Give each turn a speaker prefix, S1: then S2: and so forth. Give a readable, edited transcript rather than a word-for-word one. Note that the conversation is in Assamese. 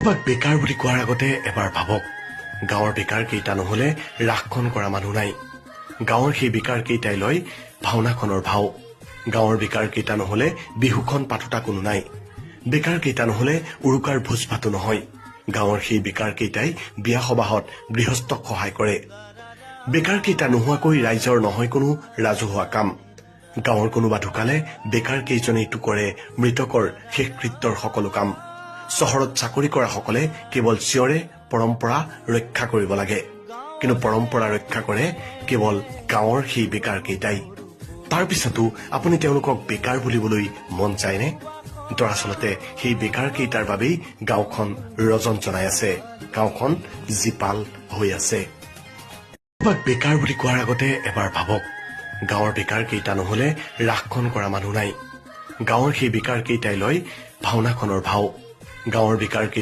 S1: কাৰোবাক বেকাৰ বুলি কোৱাৰ আগতে এবাৰ ভাবক, গাঁৱৰ বেকাৰ কেইটা নহলে ৰাসখন কৰা মানুহ নাই। গাঁৱৰ সেই বেকাৰ কেইটাই লয় ভাওনাখনৰ ভাও। গাঁৱৰ বেকাৰ কেইটা নহলে বিহুখন পাতোতা কোনো নাই। বেকাৰ কেইটা নহলে উৰুকাৰ ভোজ ভাতো নহয়। গাঁৱৰ সেই বেকাৰ কেইটাই বিয়া সবাহত গৃহস্থক সহায় কৰে। বেকাৰ কেইটা নোহোৱাকৈ ৰাইজৰ নহয় কোনো ৰাজহুৱা কাম। গাঁৱৰ কোনোবা ঢুকালে বেকাৰ কেইজনেইটো কৰে মৃতকৰ শেষকৃত্যৰ সকলো কাম। চহৰত চাকৰি কৰা সকলে কেৱল চিঞৰে পৰম্পৰা ৰক্ষা কৰিব লাগে, কিন্তু পৰম্পৰা ৰক্ষা কৰে কেৱল গাঁৱৰ সেই বেকাৰ কেইটাই। তাৰ পিছতো আপুনি তেওঁলোকক বেকাৰ বুলিবলৈ মন যায়নে? দৰাচলতে সেই বেকাৰ কেইটাৰ বাবেই গাঁওখন ৰজন জনাই আছে, গাঁওখন জীপাল হৈ আছে। কাৰোবাক বেকাৰ বুলি কোৱাৰ আগতে এবাৰ ভাবক, গাঁৱৰ বেকাৰ কেইটা নহলে ৰাসখন কৰা মানুহ নাই। গাঁৱৰ সেই বেকাৰ কেইটাই লয় ভাওনাখনৰ ভাও। গাঁৱৰ বেকাৰ কেইটা